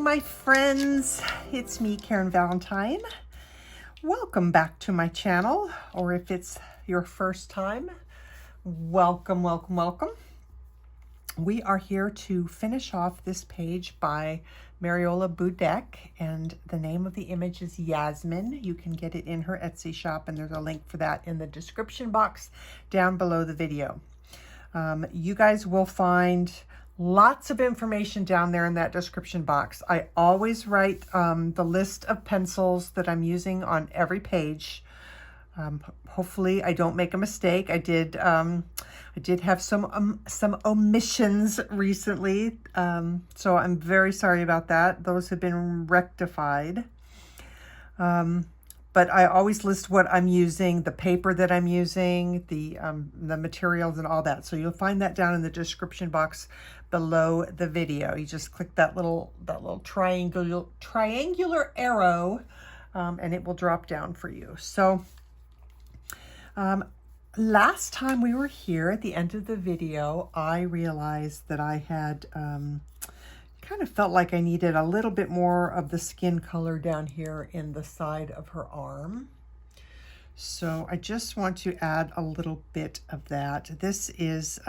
my friends, it's me, Karen Valentine. Welcome back to my channel, or if it's your first time, welcome, welcome, welcome. We are here to finish off this page by Mariola Budek, and the name of the image is Yasmine. You can get it in her Etsy shop, and there's a link for that in the description box down below the video. You guys will find lots of information down there in that description box. I always write the list of pencils that I'm using on every page. Hopefully I don't make a mistake. I did have some omissions recently, so I'm very sorry about that. Those have been rectified. But I always list what I'm using, the paper that I'm using, the materials and all that. So you'll find that down in the description box below the video. You just click that little triangular arrow, and it will drop down for you. So last time we were here at the end of the video, I realized that I had kind of felt like I needed a little bit more of the skin color down here in the side of her arm. So I just want to add a little bit of that. This is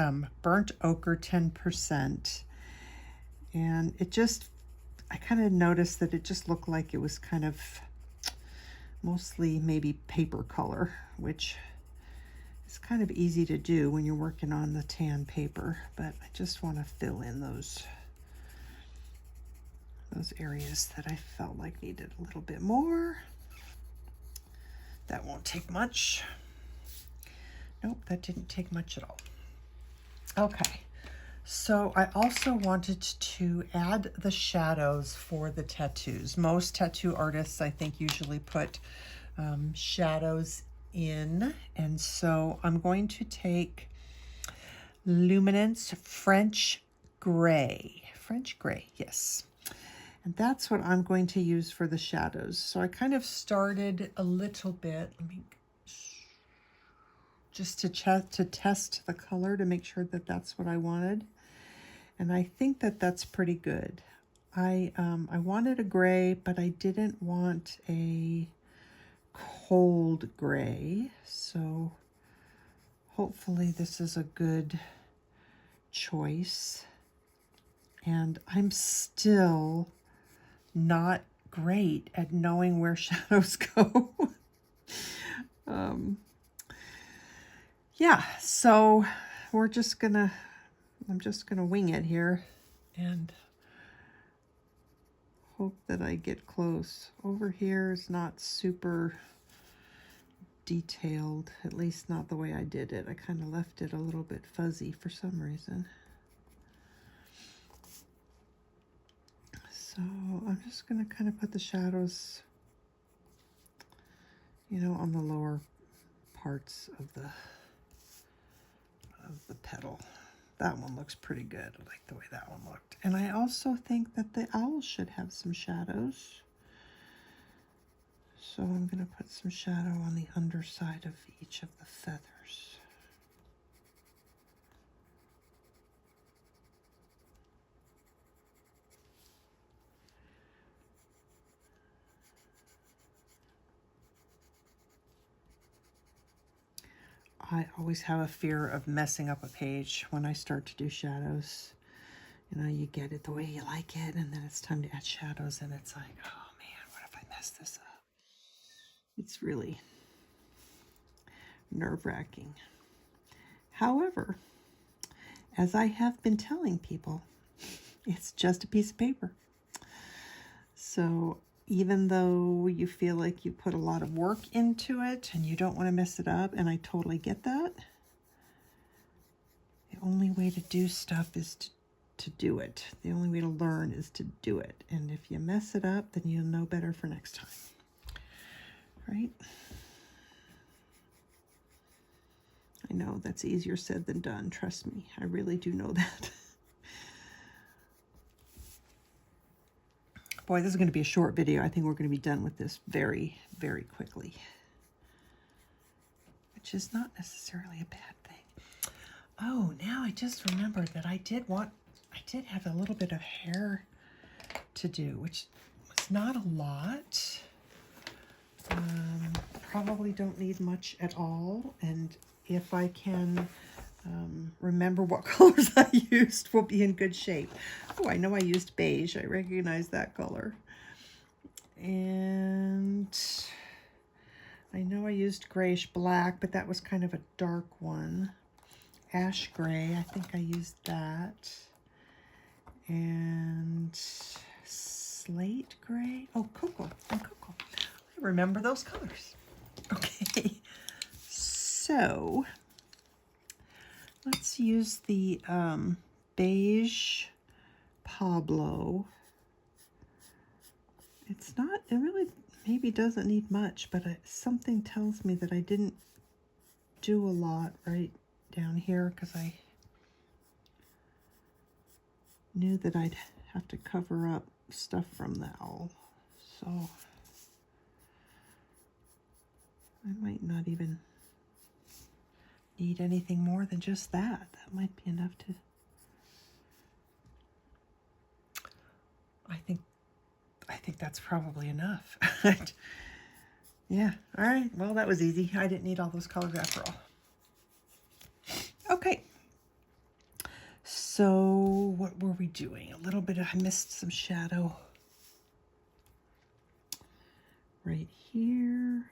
burnt ochre 10%. And I kind of noticed that it just looked like it was kind of mostly maybe paper color, which is kind of easy to do when you're working on the tan paper. But I just want to fill in those areas that I felt like needed a little bit more. That won't take much. Nope, that didn't take much at all. Okay, so I also wanted to add the shadows for the tattoos. Most tattoo artists, I think, usually put shadows in, and so I'm going to take Luminance French Gray, yes. And that's what I'm going to use for the shadows. So I kind of started a little bit, just to test the color to make sure that that's what I wanted. And I think that that's pretty good. I wanted a gray, but I didn't want a cold gray. So hopefully this is a good choice. And I'm still not great at knowing where shadows go. Yeah, so I'm just gonna wing it here and hope that I get close. Over here is not super detailed, at least not the way I did it. I kind of left it a little bit fuzzy for some reason. So I'm just going to kind of put the shadows, on the lower parts of the petal. That one looks pretty good. I like the way that one looked. And I also think that the owl should have some shadows. So I'm going to put some shadow on the underside of each of the feathers. I always have a fear of messing up a page when I start to do shadows. You get it the way you like it, and then it's time to add shadows, and it's like, oh man, what if I mess this up? It's really nerve-wracking. However, as I have been telling people, it's just a piece of paper. So even though you feel like you put a lot of work into it and you don't want to mess it up, and I totally get that, the only way to do stuff is to do it. The only way to learn is to do it. And if you mess it up, then you'll know better for next time. Right? I know that's easier said than done. Trust me, I really do know that. Boy, this is going to be a short video. I think we're going to be done with this very, very quickly, which is not necessarily a bad thing. Oh, now I just remembered that I did have a little bit of hair to do, which was not a lot. Probably don't need much at all, and if I can remember what colors I used, we'll be in good shape. Oh, I know I used beige. I recognize that color. And I know I used grayish black, but that was kind of a dark one. Ash gray, I think I used that. And slate gray. Oh, cocoa and cocoa. I remember those colors. Okay, so let's use the beige Pablo. It's not, it really maybe doesn't need much, but something tells me that I didn't do a lot right down here because I knew that I'd have to cover up stuff from the owl. So I might not even need anything more than just that. That might be enough to... I think that's probably enough. Yeah, all right. Well, that was easy. I didn't need all those colors after all. Okay. So what were we doing? A little bit of, I missed some shadow right here.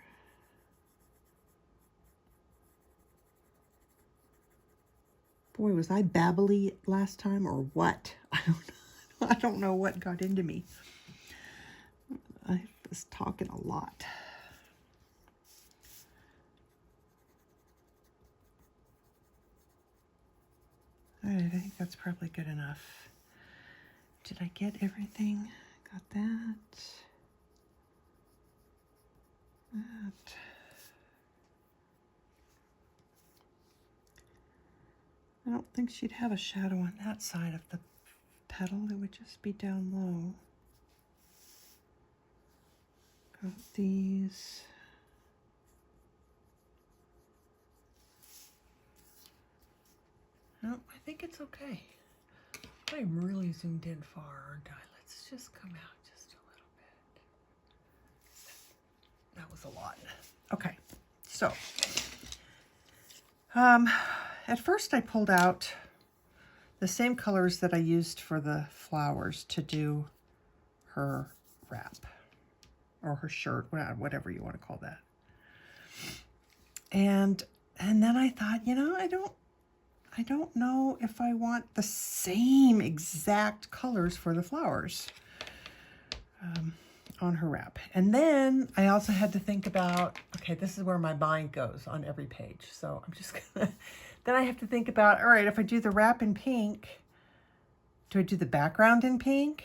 Boy, was I babbly last time or what? I don't know what got into me. I was talking a lot. All right, I think that's probably good enough. Did I get everything? Got that. That. I don't think she'd have a shadow on that side of the petal. It would just be down low. Got these. No, I think it's okay. I'm really zoomed in far, aren't I? Let's just come out just a little bit. That was a lot. Okay, so at first I pulled out the same colors that I used for the flowers to do her wrap or her shirt, whatever you want to call that. And then I thought, you know, I don't know if I want the same exact colors for the flowers on her wrap. And then I also had to think about, okay, this is where my mind goes on every page. So I'm just gonna, then I have to think about, all right, if I do the wrap in pink, do I do the background in pink?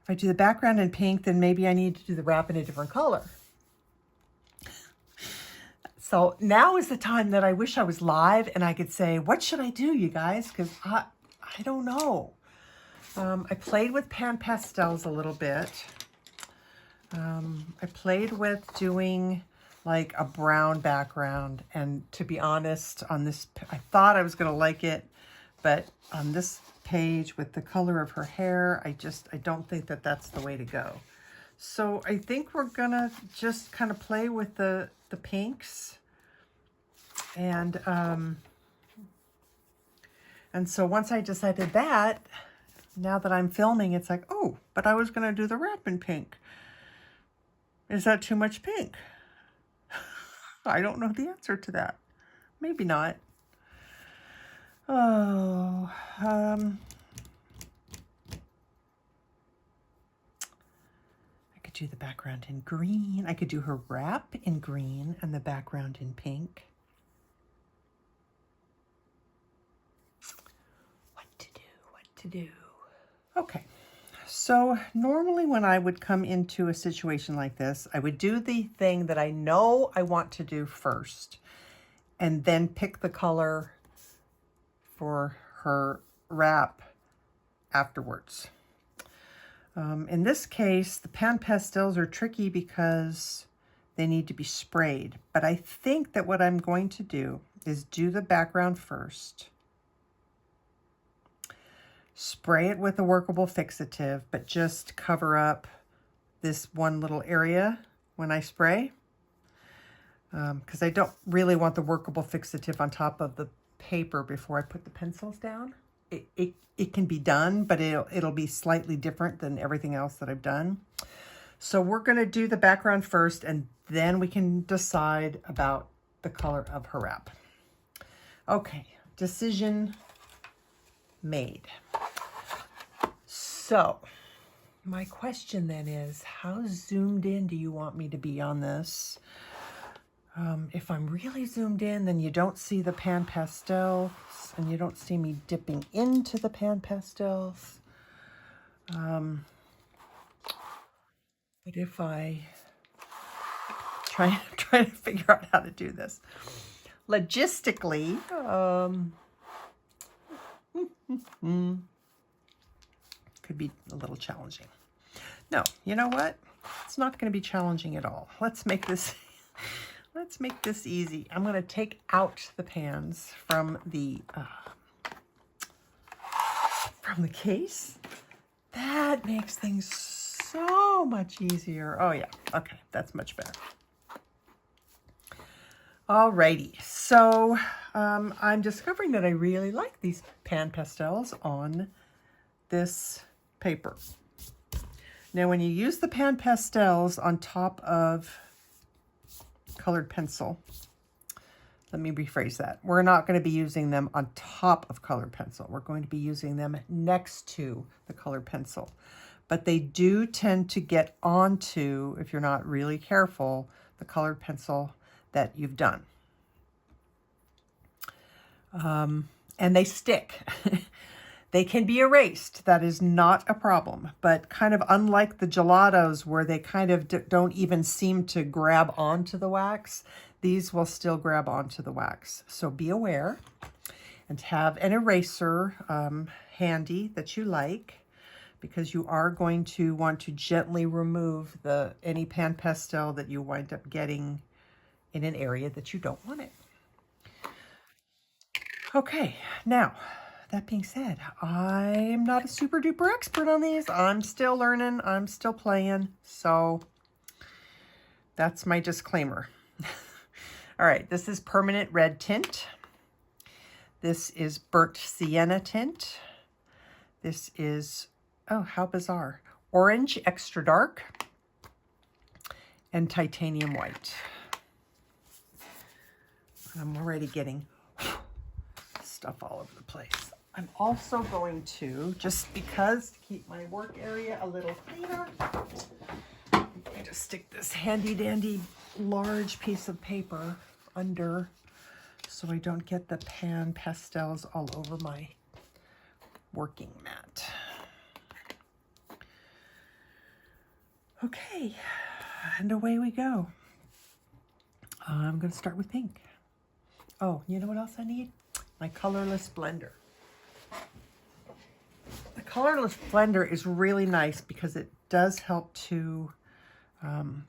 If I do the background in pink, then maybe I need to do the wrap in a different color. So now is the time that I wish I was live and I could say, what should I do, you guys? Because I don't know. I played with pastels a little bit. I played with doing like a brown background. And to be honest, on this, I thought I was going to like it. But on this page with the color of her hair, I don't think that that's the way to go. So I think we're going to just kind of play with the pinks. And so once I decided that, now that I'm filming, it's like, oh, but I was going to do the wrap in pink. Is that too much pink? I don't know the answer to that. Maybe not. Oh, I could do the background in green. I could do her wrap in green and the background in pink. What to do? Okay. So normally when I would come into a situation like this, I would do the thing that I know I want to do first and then pick the color for her wrap afterwards. In this case, the pastels are tricky because they need to be sprayed, but I think that what I'm going to do is do the background first, spray it with a workable fixative, but just cover up this one little area when I spray. Because I don't really want the workable fixative on top of the paper before I put the pencils down. It can be done, but it'll be slightly different than everything else that I've done. So we're going to do the background first, and then we can decide about the color of her wrap. Okay, decision made. So my question then is, how zoomed in do you want me to be on this? If I'm really zoomed in, then you don't see the pan pastels, and you don't see me dipping into the pan pastels. But if I try to figure out how to do this logistically, could be a little challenging. No, you know what? It's not going to be challenging at all. Let's make this easy. I'm going to take out the pans from the case. That makes things so much easier. Oh yeah, okay, that's much better. Alrighty, so I'm discovering that I really like these pan pastels on this paper. Now, when you use the pan pastels on top of colored pencil, let me rephrase that. We're not going to be using them on top of colored pencil. We're going to be using them next to the colored pencil. But they do tend to get onto, if you're not really careful, the colored pencil that you've done. And they stick. They can be erased. That is not a problem. But kind of unlike the gelatos where they kind of don't even seem to grab onto the wax, these will still grab onto the wax. So be aware and have an eraser handy that you like, because you are going to want to gently remove any pan pastel that you wind up getting in an area that you don't want it. Okay, now, that being said, I'm not a super duper expert on these. I'm still learning, I'm still playing, so that's my disclaimer. All right, this is permanent red tint. This is burnt sienna tint. This is, oh, how bizarre, orange extra dark and titanium white. I'm already getting stuff all over the place. I'm also going to, just because, to keep my work area a little cleaner, I'm going to stick this handy dandy large piece of paper under so I don't get the pan pastels all over my working mat. Okay, and away we go. I'm going to start with pink. Oh, you know what else I need? My Colorless Blender. The Colorless Blender is really nice because it does help to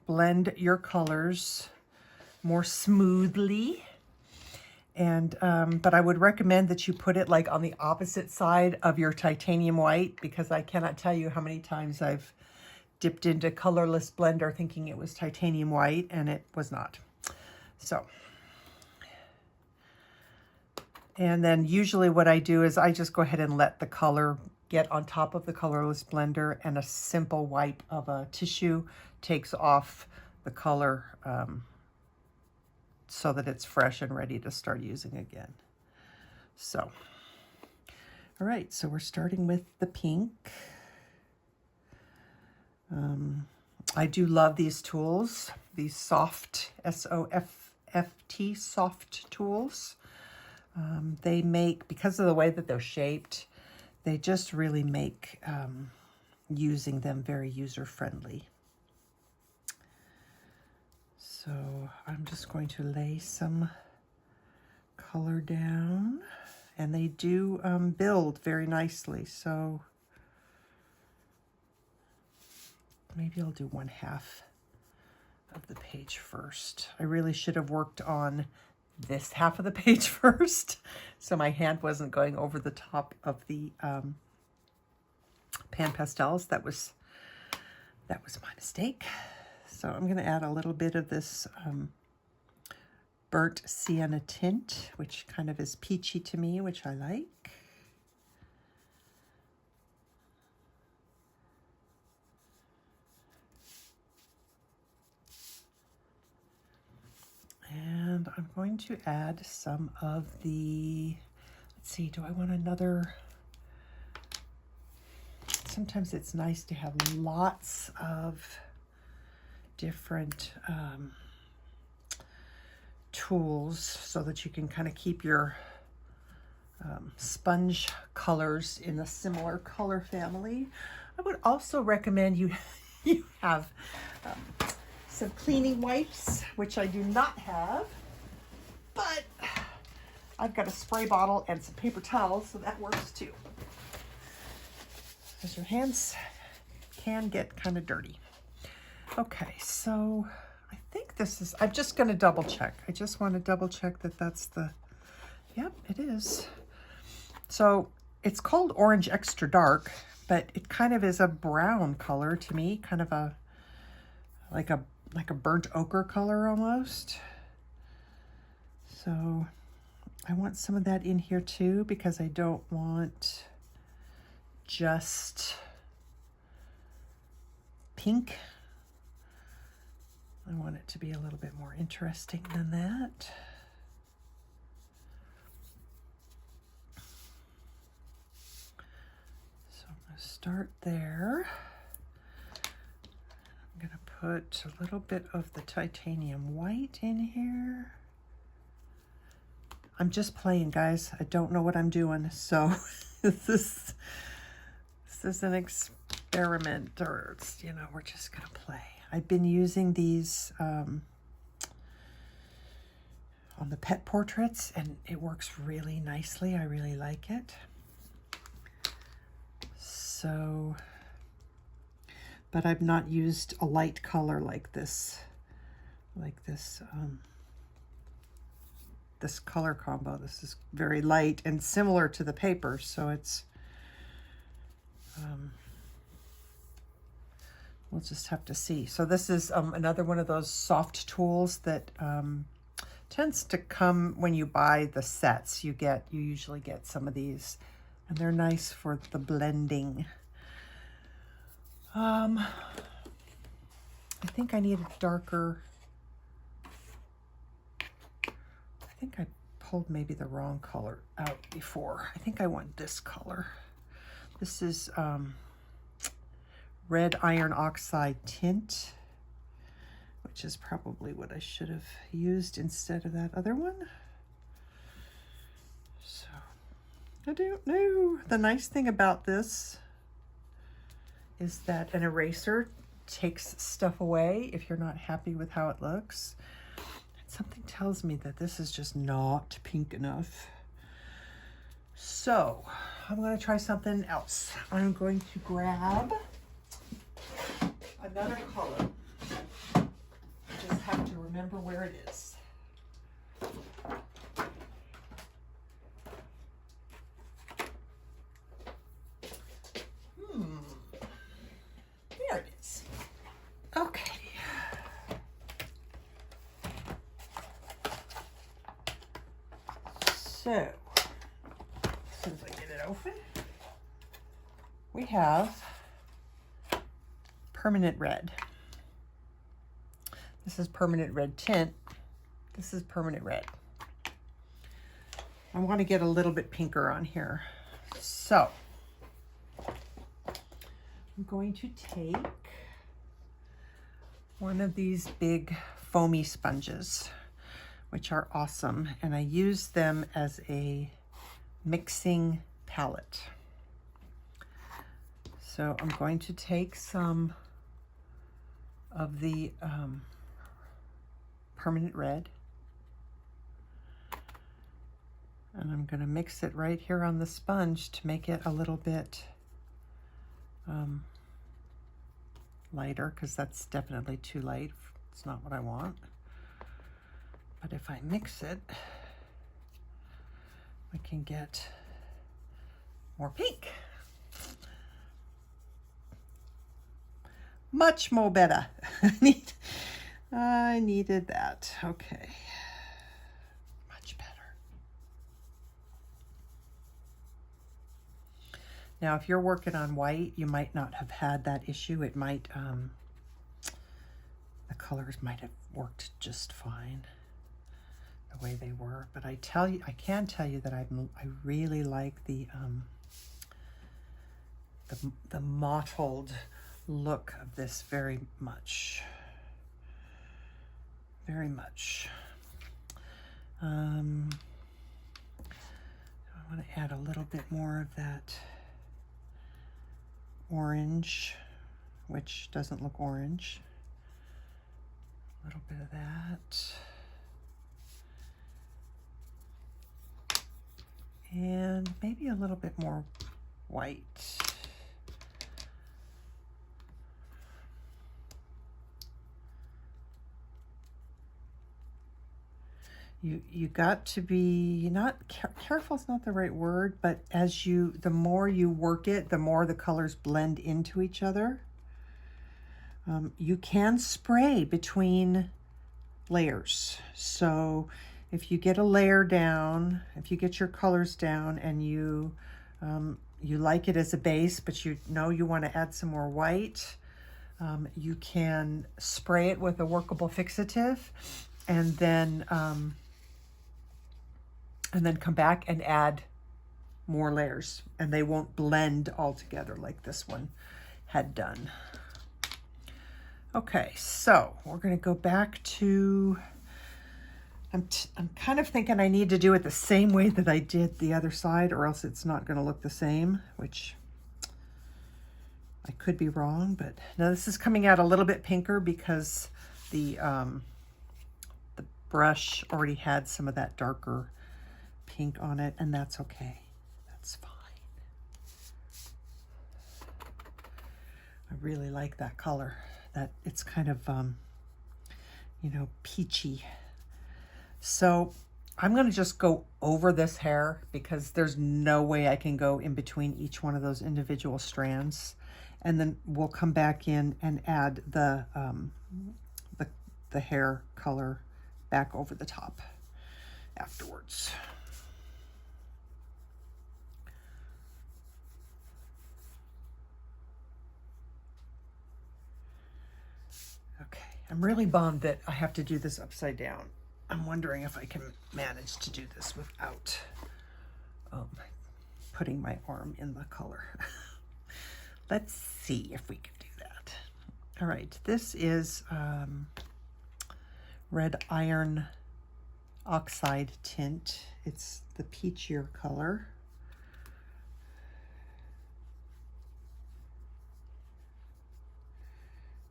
blend your colors more smoothly. And but I would recommend that you put it like on the opposite side of your titanium white, because I cannot tell you how many times I've dipped into Colorless Blender thinking it was titanium white and it was not. So, and then usually what I do is I just go ahead and let the color get on top of the Colorless Blender, and a simple wipe of a tissue takes off the color so that it's fresh and ready to start using again. So, all right, so we're starting with the pink. I do love these tools, these soft, S-O-F-F-T, soft tools. They make, because of the way that they're shaped, they just really make using them very user-friendly. So I'm just going to lay some color down, and they do build very nicely. So maybe I'll do 1/2 of the page first. I really should have worked on this half of the page first, so my hand wasn't going over the top of the pan pastels. That was my mistake. So I'm going to add a little bit of this burnt sienna tint, which kind of is peachy to me, which I like. And I'm going to add some of the, let's see, do I want another? Sometimes it's nice to have lots of different tools so that you can kind of keep your sponge colors in a similar color family. I would also recommend you have some cleaning wipes, which I do not have, but I've got a spray bottle and some paper towels, so that works too. Because your hands can get kind of dirty. Okay, so I think this is, I'm just going to double check. I just want to double check that that's the, yep, it is. So it's called Orange Extra Dark, but it kind of is a brown color to me, kind of a, like a burnt ochre color almost. So I want some of that in here too, because I don't want just pink. I want it to be a little bit more interesting than that. So I'm going to start there. I'm going to put a little bit of the titanium white in here. I'm just playing, guys. I don't know what I'm doing, so this is an experiment, or it's, you know, we're just going to play. I've been using these on the pet portraits, and it works really nicely. I really like it. So, but I've not used a light color like this, this color combo. This is very light and similar to the paper, so it's, we'll just have to see. So this is another one of those soft tools that tends to come when you buy the sets. You usually get some of these, and they're nice for the blending. I think I need a darker, I think I pulled maybe the wrong color out before. I think I want this color. This is Red Iron Oxide Tint, which is probably what I should have used instead of that other one. So, I don't know. The nice thing about this is that an eraser takes stuff away if you're not happy with how it looks. And something tells me that this is just not pink enough. So, I'm going to try something else. I'm going to grab another color. I just have to remember where it is. There it is. Okay. So, as soon as I get it open, we have Permanent Red. This is Permanent Red Tint. This is Permanent Red. I want to get a little bit pinker on here. So, I'm going to take one of these big foamy sponges, which are awesome, and I use them as a mixing palette. So I'm going to take some of the Permanent Red, and I'm going to mix it right here on the sponge to make it a little bit lighter, because that's definitely too light. It's not what I want. But if I mix it, I can get more pink. Much more better. I needed that. Okay. Much better. Now, if you're working on white, you might not have had that issue. It might, the colors might have worked just fine the way they were. But I can tell you that I really like the mottled look of this very much. Very much. I want to add a little bit more of that orange, which doesn't look orange. A little bit of that. And maybe a little bit more white. You got to be not careful is not the right word, but the more you work it, the more the colors blend into each other. You can spray between layers. So if you get a layer down, if you get your colors down and you like it as a base, but you know you want to add some more white, you can spray it with a workable fixative and then come back and add more layers, and they won't blend all together like this one had done. Okay, so we're going to go back to, I'm kind of thinking I need to do it the same way that I did the other side, or else it's not going to look the same, which I could be wrong, but now this is coming out a little bit pinker because the brush already had some of that darker pink on it, and that's okay. That's fine. I really like that color. That it's kind of, you know, peachy. So I'm going to just go over this hair because there's no way I can go in between each one of those individual strands. And then we'll come back in and add the hair color back over the top afterwards. Okay, I'm really bummed that I have to do this upside down. I'm wondering if I can manage to do this without putting my arm in the color. Let's see if we can do that. All right, this is Red Iron Oxide tint. It's the peachier color.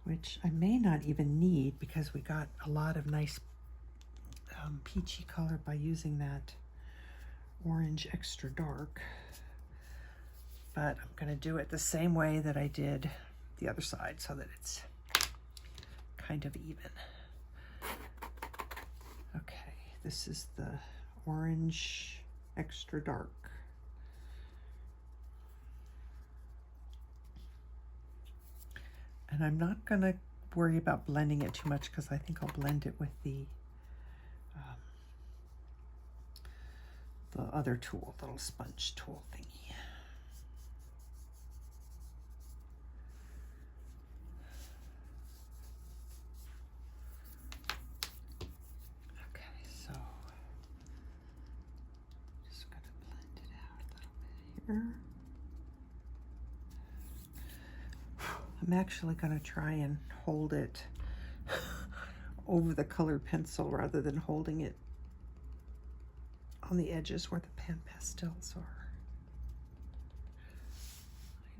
Which I may not even need because we got a lot of nice peachy color by using that orange extra dark. But I'm going to do it the same way that I did the other side so that it's kind of even. Okay, this is the orange extra dark. And I'm not going to worry about blending it too much because I think I'll blend it with the other tool, the little sponge tool thingy. Okay, so just going to blend it out a little bit here. I'm actually going to try and hold it over the colored pencil rather than holding it on the edges where the pastels are.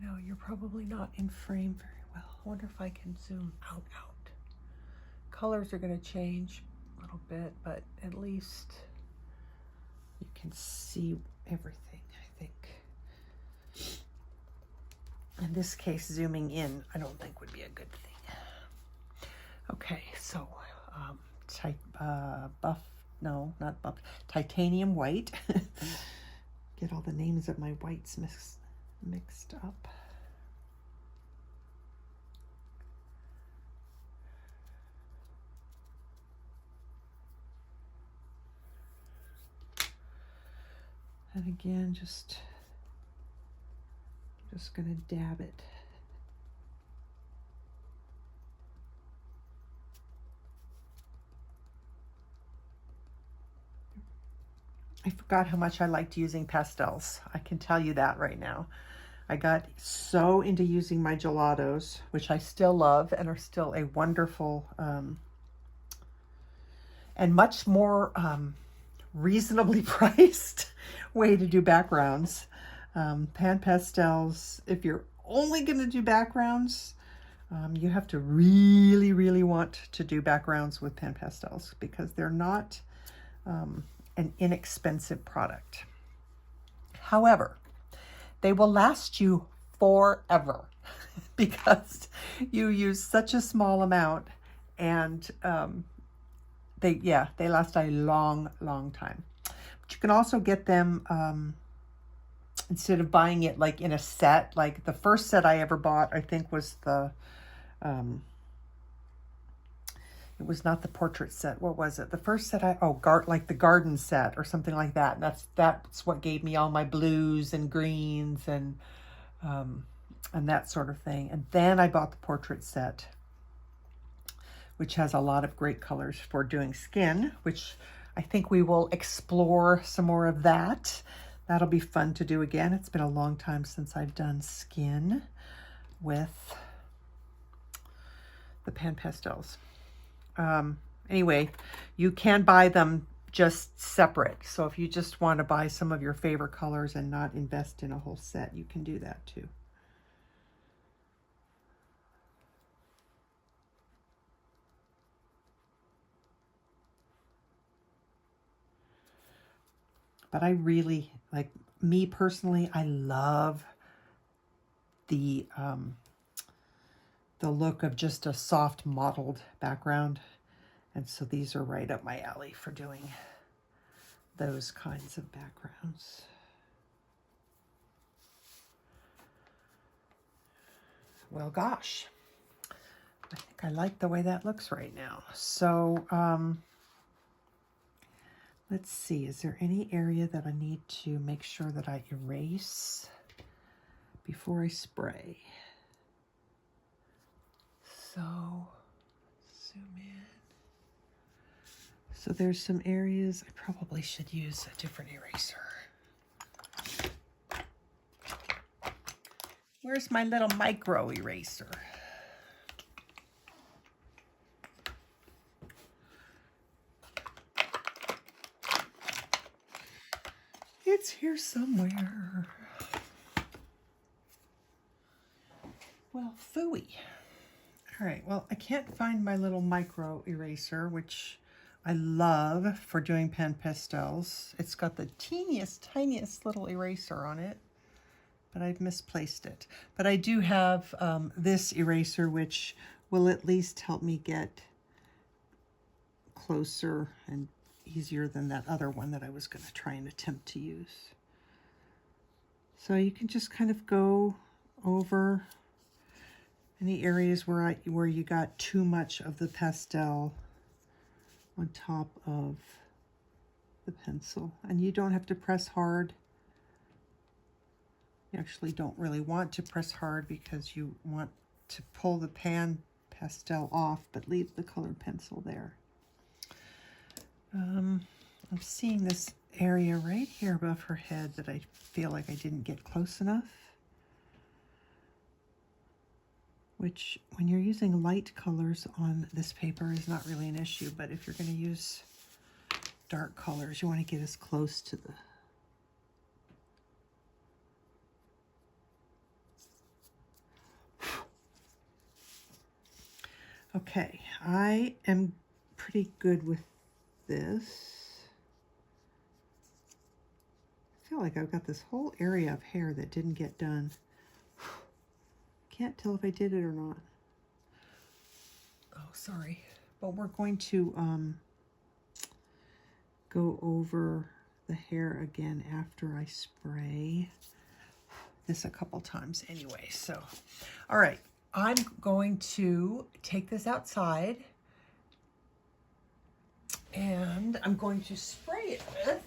I know you're probably not in frame very well. I wonder if I can zoom out. Colors are going to change a little bit, but at least you can see everything, I think. In this case, zooming in, I don't think would be a good thing. Okay, so titanium white. Get all the names of my whites mixed up. And again, just gonna dab it. I forgot how much I liked using pastels. I can tell you that right now. I got so into using my gelatos, which I still love and are still a wonderful and much more reasonably priced way to do backgrounds. Pan pastels, if you're only going to do backgrounds, you have to really, really want to do backgrounds with pan pastels because they're not an inexpensive product. However, they will last you forever because you use such a small amount, and they last a long, long time. But you can also get them instead of buying it like in a set. Like the first set I ever bought, I think was the it was not the portrait set. What was it? The first set like the garden set or something like that. And that's what gave me all my blues and greens and that sort of thing. And then I bought the portrait set, which has a lot of great colors for doing skin, which I think we will explore some more of that. That'll be fun to do again. It's been a long time since I've done skin with the pan pastels. Anyway, you can buy them just separate. So if you just want to buy some of your favorite colors and not invest in a whole set, you can do that too. But I really, like, me personally, I love the look of just a soft mottled background. And so these are right up my alley for doing those kinds of backgrounds. Well, gosh, I think I like the way that looks right now. So let's see, is there any area that I need to make sure that I erase before I spray? So zoom in. So there's some areas I probably should use a different eraser. Where's my little micro eraser? It's here somewhere. Well, phooey. All right, well, I can't find my little micro eraser, which I love for doing pan pastels. It's got the teeniest, tiniest little eraser on it, but I've misplaced it. But I do have this eraser, which will at least help me get closer and easier than that other one that I was going to try and attempt to use. So you can just kind of go over any areas where you got too much of the pastel on top of the pencil. And you don't have to press hard. You actually don't really want to press hard because you want to pull the pan pastel off, but leave the colored pencil there. I'm seeing this area right here above her head that I feel like I didn't get close enough. Which, when you're using light colors on this paper, is not really an issue, but if you're going to use dark colors, you want to get as close to the Okay, I am pretty good with this. I feel like I've got this whole area of hair that didn't get done. Can't tell if I did it or not. Oh, sorry. But we're going to go over the hair again after I spray this a couple times anyway. So, all right. I'm going to take this outside and I'm going to spray it with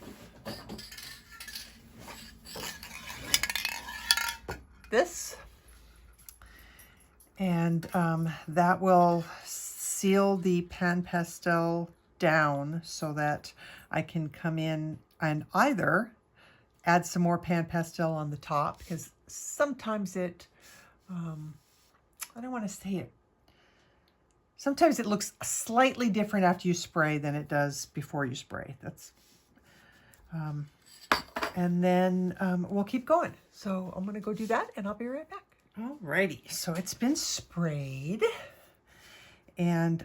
this. And that will seal the pan pastel down so that I can come in and either add some more pan pastel on the top, because sometimes it, I don't want to say it, sometimes it looks slightly different after you spray than it does before you spray. That's, and then we'll keep going. So I'm going to go do that and I'll be right back. Alrighty, so it's been sprayed, and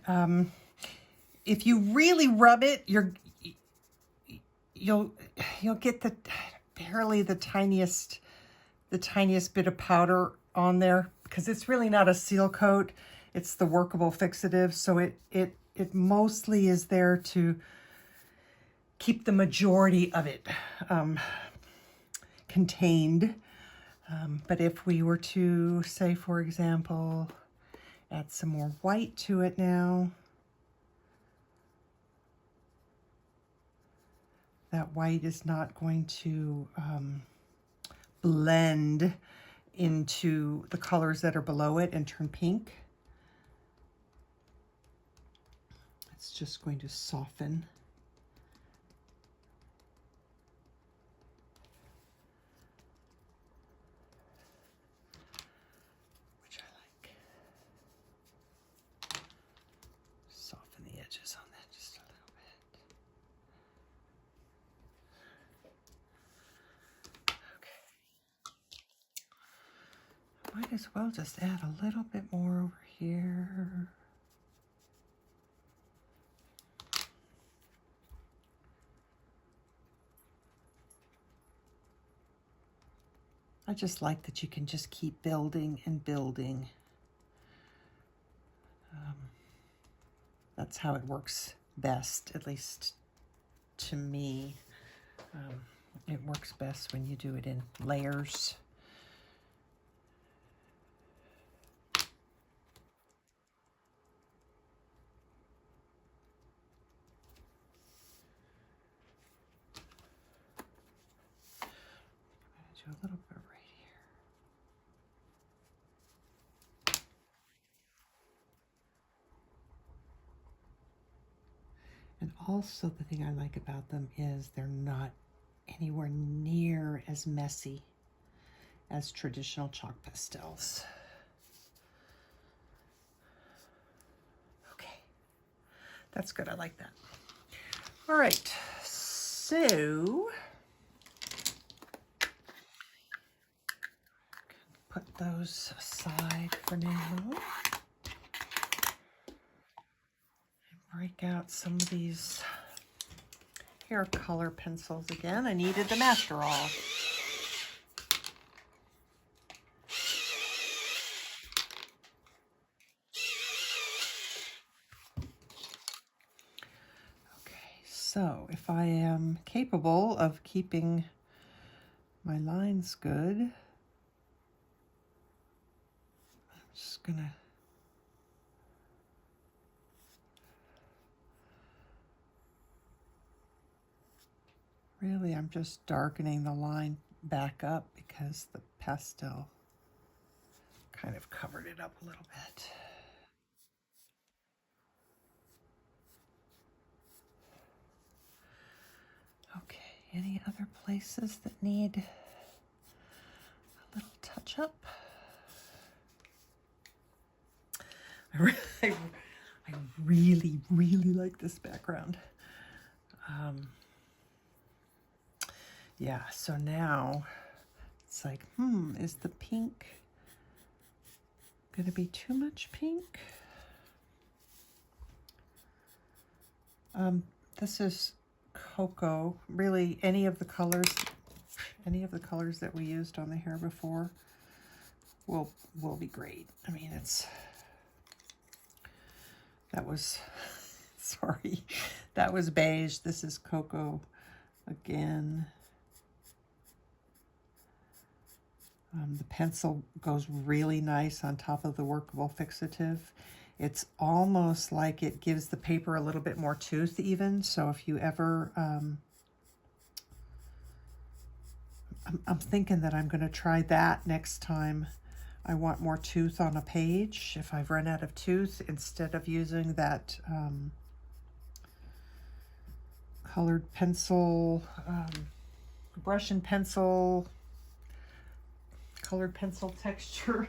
if you really rub it, you'll get the barely the tiniest bit of powder on there, because it's really not a seal coat, it's the workable fixative, so it mostly is there to keep the majority of it contained. But if we were to, say, for example, add some more white to it now, that white is not going to blend into the colors that are below it and turn pink. It's just going to soften. On that just a little bit. Okay. Might as well just add a little bit more over here. I just like that you can just keep building and building. That's how it works best, at least to me. It works best when you do it in layers. Do a little bit right here. And also the thing I like about them is they're not anywhere near as messy as traditional chalk pastels. Okay, that's good. I like that. All right, so put those aside for now. Break out some of these hair color pencils again. I needed them after all. Okay, so if I am capable of keeping my lines good, I'm just gonna really, I'm just darkening the line back up because the pastel kind of covered it up a little bit. Okay, any other places that need a little touch up? I really, really like this background. Yeah, so now it's like, is the pink gonna be too much pink? This is cocoa. Really, any of the colors that we used on the hair before will be great. I mean, that was, sorry, that was beige. This is cocoa again. The pencil goes really nice on top of the workable fixative. It's almost like it gives the paper a little bit more tooth even. So if you ever, I'm thinking that I'm going to try that next time I want more tooth on a page. If I've run out of tooth, instead of using that colored pencil, brush and pencil, colored pencil texture,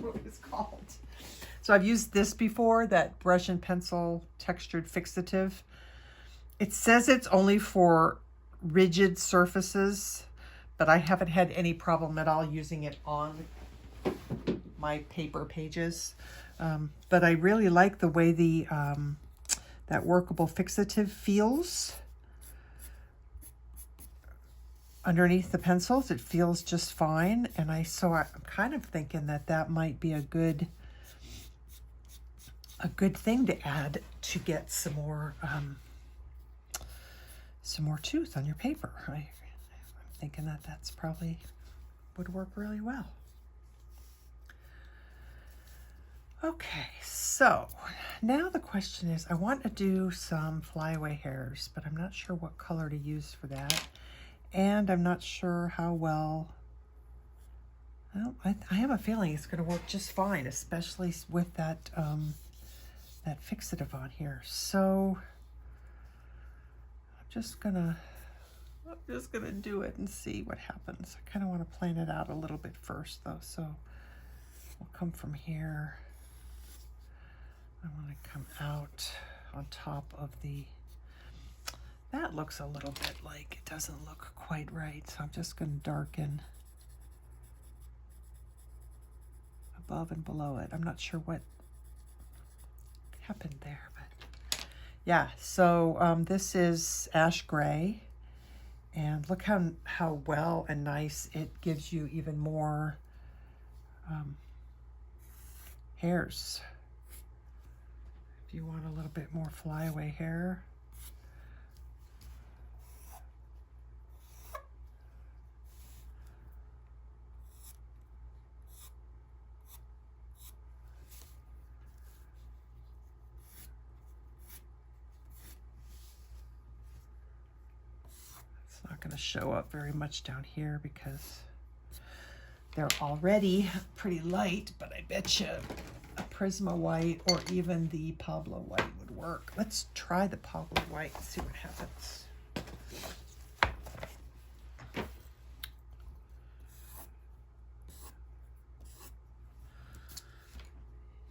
what it's called. So I've used this before, that brush and pencil textured fixative. It says it's only for rigid surfaces, but I haven't had any problem at all using it on my paper pages. But I really like the way the that workable fixative feels underneath the pencils. It feels just fine, and I'm kind of thinking that that might be a good thing to add to get some more tooth on your paper. I'm thinking that that's probably would work really well. Okay, so now the question is, I want to do some flyaway hairs, but I'm not sure what color to use for that. And I'm not sure how well, well, I have a feeling it's going to work just fine, especially with that, that fixative on here. So I'm just gonna do it and see what happens. I kind of want to plan it out a little bit first though. So we'll come from here. I want to come out on top of the, that looks a little bit like it doesn't look quite right. So I'm just going to darken above and below it. I'm not sure what happened there, but yeah. So this is ash gray, and look how well and nice it gives you even more hairs. If you want a little bit more flyaway hair. It's not going to show up very much down here because they're already pretty light, but I bet you a Prisma white or even the Pablo white would work. Let's try the Pablo white and see what happens.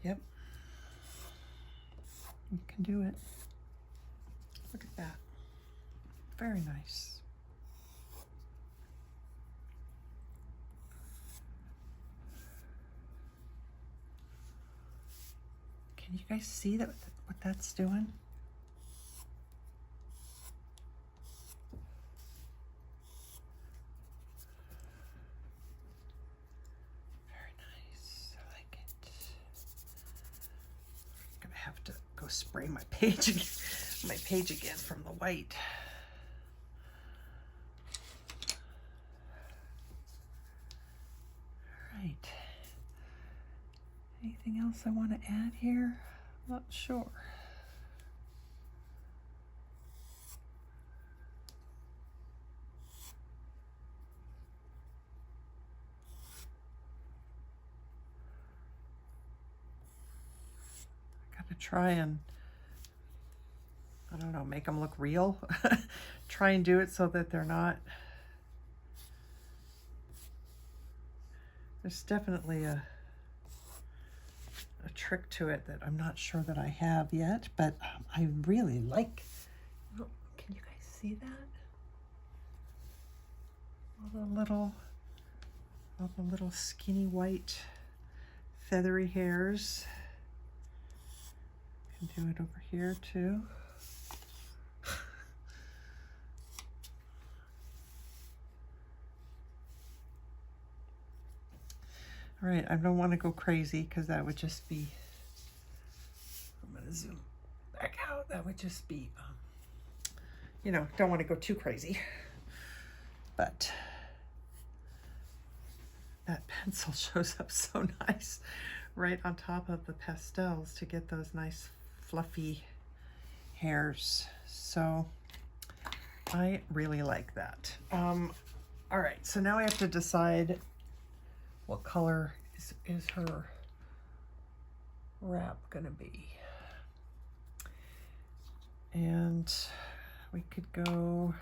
Yep. You can do it. Look at that. Very nice. Can you guys see that what that's doing? Very nice. I like it. I'm gonna have to go spray my page again from the white. All right. Anything else I want to add here? Not sure. I got to try and, I don't know, make them look real. Try and do it so that they're not. There's definitely a trick to it that I'm not sure that I have yet, but I really like. Oh, can you guys see that? All the little skinny white feathery hairs. Can do it over here too. All right, I don't want to go crazy because that would just be, I'm going to zoom back out. That would just be, you know, don't want to go too crazy. But that pencil shows up so nice right on top of the pastels to get those nice fluffy hairs. So I really like that. All right, so now I have to decide what color is her wrap gonna be. And we could go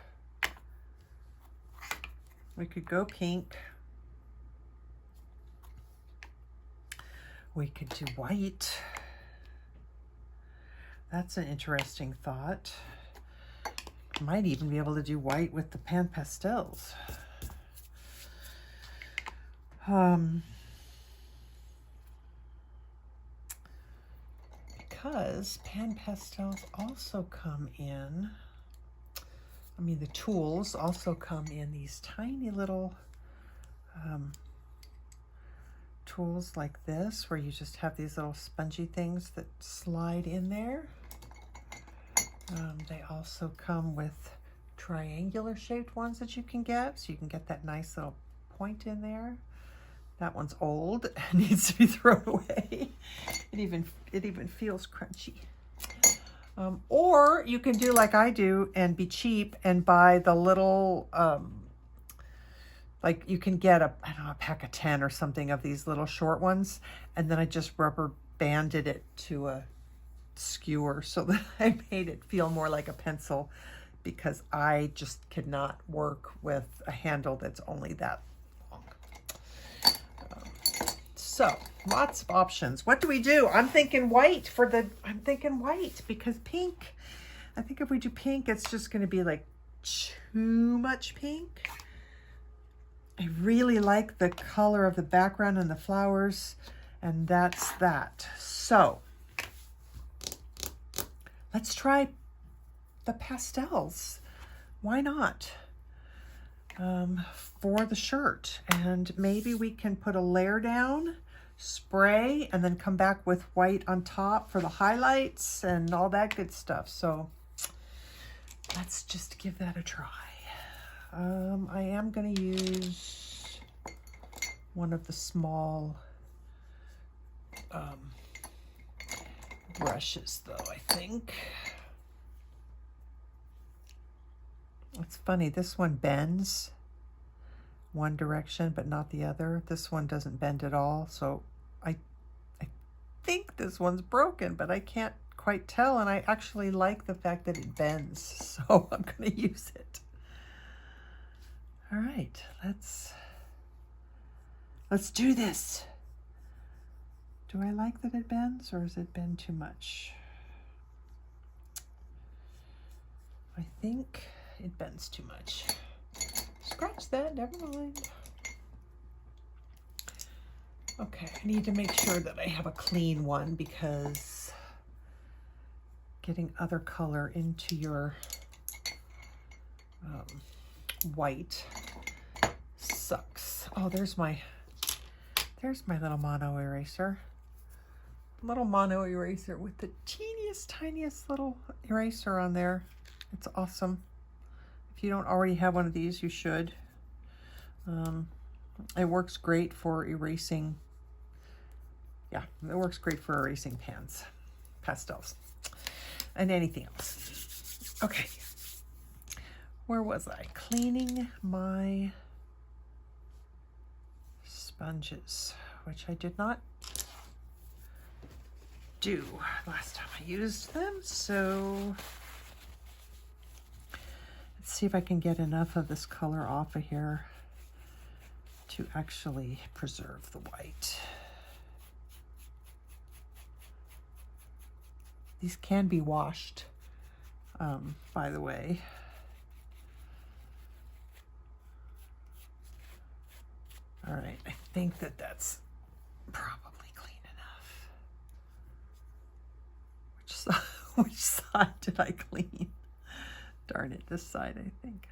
pink. We could do white. That's an interesting thought. Might even be able to do white with the pan pastels. Because pan pastels also come in, I mean the tools also come in these tiny little tools like this, where you just have these little spongy things that slide in there. They also come with triangular shaped ones that you can get, so you can get that nice little point in there. That one's old and needs to be thrown away. It even feels crunchy. Or you can do like I do and be cheap and buy the little, like you can get a pack of 10 or something of these little short ones. And then I just rubber banded it to a skewer so that I made it feel more like a pencil, because I just could not work with a handle that's only that long. So lots of options. What do we do? I'm thinking white because pink, I think if we do pink, it's just going to be like too much pink. I really like the color of the background and the flowers, and that's that. So let's try the pastels. Why not? For the shirt, and maybe we can put a layer down, spray, and then come back with white on top for the highlights and all that good stuff. So let's just give that a try. I am going to use one of the small brushes though, I think. It's funny, this one bends one direction but not the other. This one doesn't bend at all, so I think this one's broken, but I can't quite tell, and I actually like the fact that it bends, so I'm going to use it. All right, let's do this. Do I like that it bends, or has it bend too much? I think it bends too much. Scratch that, never mind. Okay, I need to make sure that I have a clean one, because getting other color into your white sucks. Oh, there's my little mono eraser. Little mono eraser with the tiniest little eraser on there. It's awesome. If you don't already have one of these, you should. It works great for erasing. Yeah, it works great for erasing pastels, and anything else. Okay. Where was I? Cleaning my sponges, which I did not do last time I used them. So let's see if I can get enough of this color off of here to actually preserve the white. These can be washed, by the way. All right, I think that's probably clean enough. Which side did I clean? Darn it, this side, I think.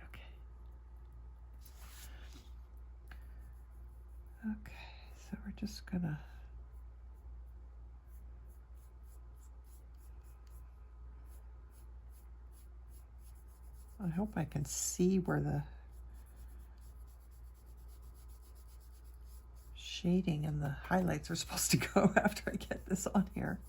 Okay, so we're just gonna I hope I can see where the shading and the highlights are supposed to go after I get this on here.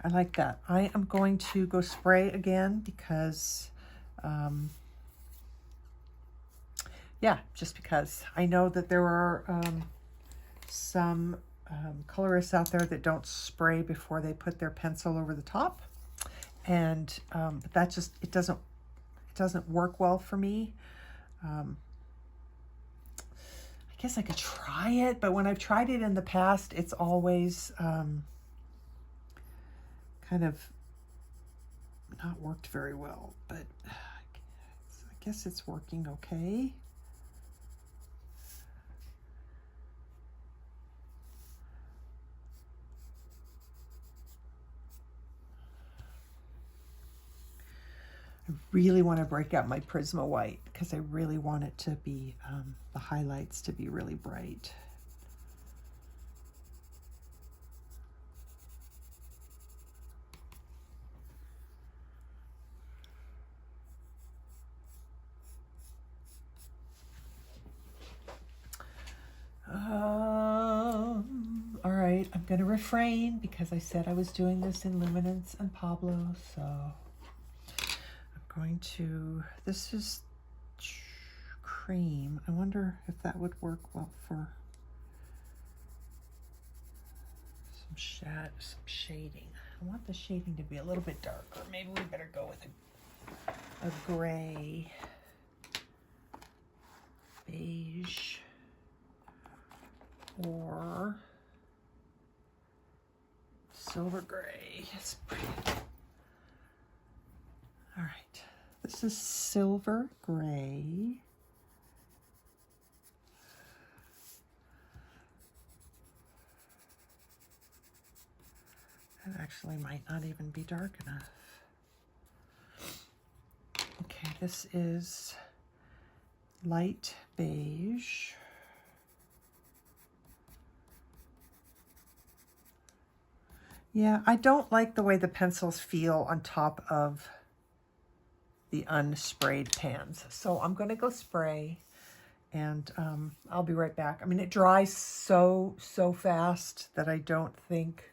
I like that. I am going to go spray again because, yeah, just because I know that there are some colorists out there that don't spray before they put their pencil over the top, and but that just it doesn't work well for me. I guess I could try it, but when I've tried it in the past, it's always kind of not worked very well, but I guess it's working okay. I really want to break out my Prisma white because I really want it to be, the highlights to be really bright. All right, I'm going to refrain because I said I was doing this in Luminance and Pablos, so I'm going to, this is cream. I wonder if that would work well for some shading. I want the shading to be a little bit darker. Maybe we better go with a gray, beige, or silver gray. It's pretty. All right, this is silver gray. That actually might not even be dark enough. Okay, this is light beige. Yeah, I don't like the way the pencils feel on top of the unsprayed pans. So I'm going to go spray, and I'll be right back. I mean, it dries so fast that I don't think,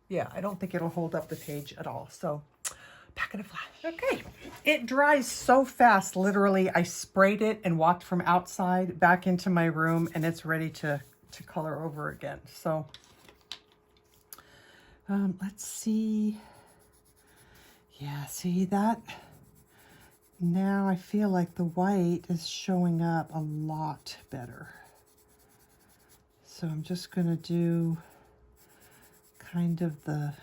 yeah, I don't think it'll hold up the page at all. So back in a flash. Okay, it dries so fast. Literally, I sprayed it and walked from outside back into my room, and it's ready to color over again. So let's see. Yeah, see that? Now I feel like the white is showing up a lot better. So I'm just going to do kind of the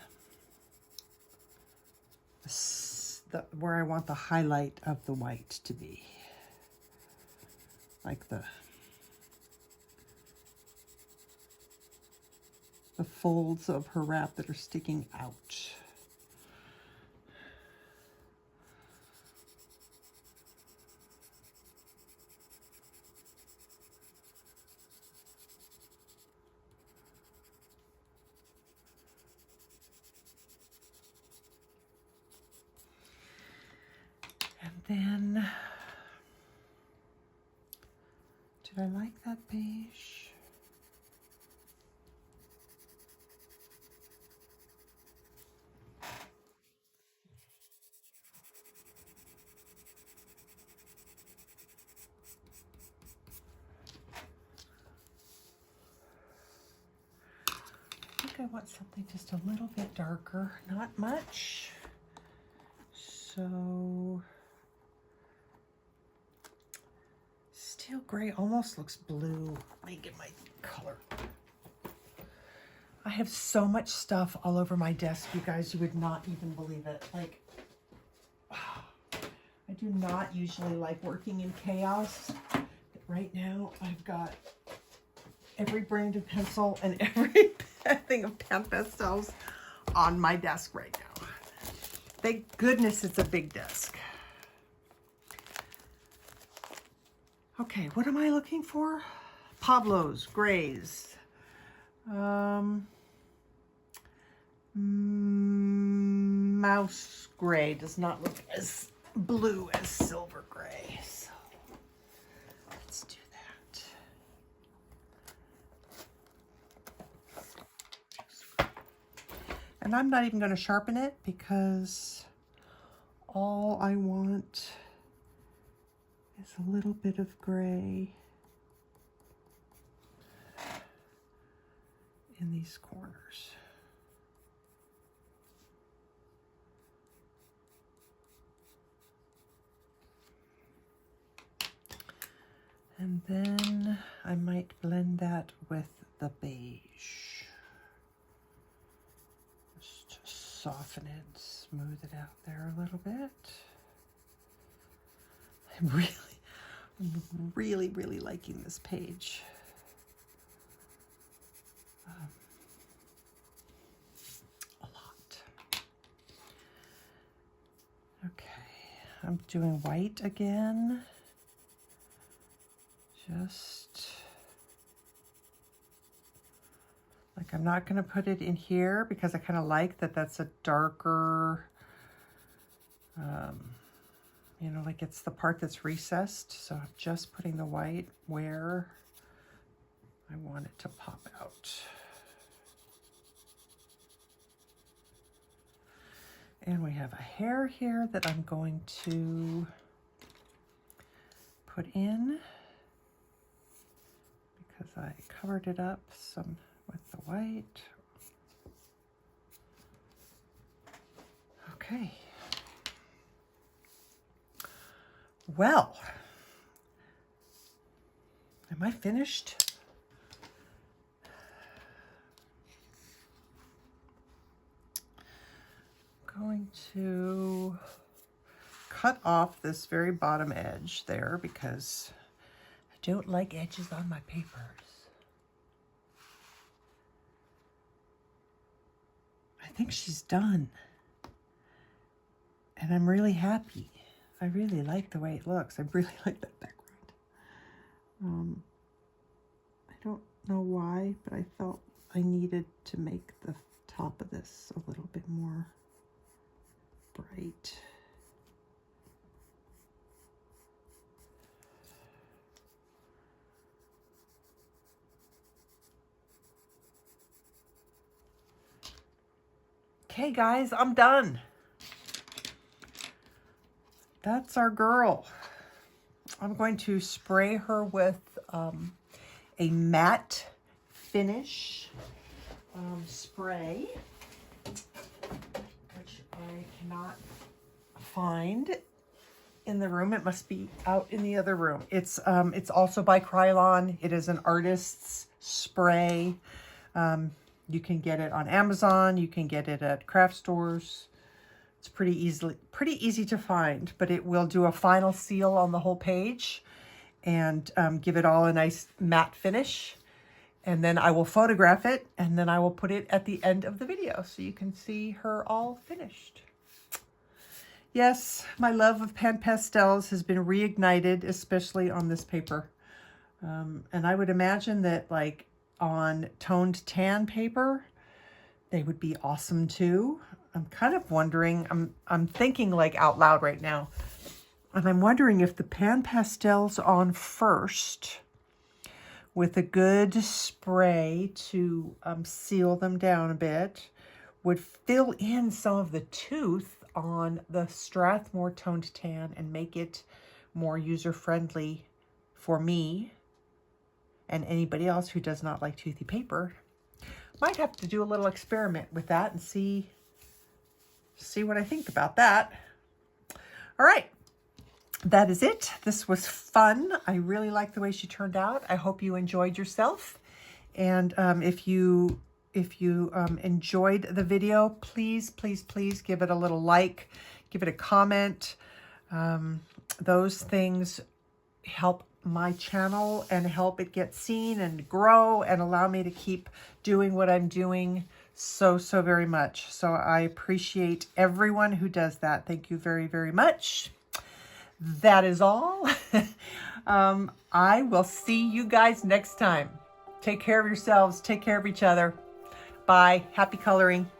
where I want the highlight of the white to be. Like the folds of her wrap that are sticking out. And then, did I like that beige? I want something just a little bit darker, not much. So steel gray almost looks blue. Let me get my color. I have so much stuff all over my desk, you guys, you would not even believe it. Like, I do not usually like working in chaos, but right now I've got every brand of pencil and every thing of pastels on my desk right now. Thank goodness it's a big desk. Okay, what am I looking for? Pablos, grays. Mouse gray does not look as blue as silver gray. So let's do that. And I'm not even going to sharpen it because all I want is a little bit of gray in these corners. And then I might blend that with the beige. Just to soften it, smooth it out there a little bit. I'm really liking this page. A lot. Okay, I'm doing white again. Just like, I'm not going to put it in here because I kind of like that that's a darker, you know, like it's the part that's recessed. So I'm just putting the white where I want it to pop out. And we have a hair here that I'm going to put in, because I covered it up some with the white. Okay. Well, am I finished? I'm going to cut off this very bottom edge there because I don't like edges on my papers. I think she's done. And I'm really happy. I really like the way it looks. I really like that background. I don't know why, but I felt I needed to make the top of this a little bit more bright. Okay, guys, I'm done. That's our girl. I'm going to spray her with a matte finish spray, which I cannot find in the room. It must be out in the other room. It's also by Caran. It is an artist's spray. You can get it on Amazon. You can get it at craft stores. It's pretty easy to find, but it will do a final seal on the whole page and give it all a nice matte finish. And then I will photograph it, and then I will put it at the end of the video so you can see her all finished. Yes, my love of pan pastels has been reignited, especially on this paper. And I would imagine that, like, on toned tan paper, they would be awesome too. I'm kind of wondering, I'm thinking like out loud right now, and I'm wondering if the pan pastels on first with a good spray to seal them down a bit would fill in some of the tooth on the Strathmore toned tan and make it more user-friendly for me and anybody else who does not like toothy paper. Might have to do a little experiment with that and see what I think about that. All right, that is it. This was fun. I really like the way she turned out. I hope you enjoyed yourself. And if you enjoyed the video, please give it a little like, give it a comment. Those things help my channel and help it get seen and grow and allow me to keep doing what I'm doing so very much. So I appreciate everyone who does that. Thank you very much. That is all. I will see you guys next time. Take care of yourselves. Take care of each other. Bye. Happy coloring.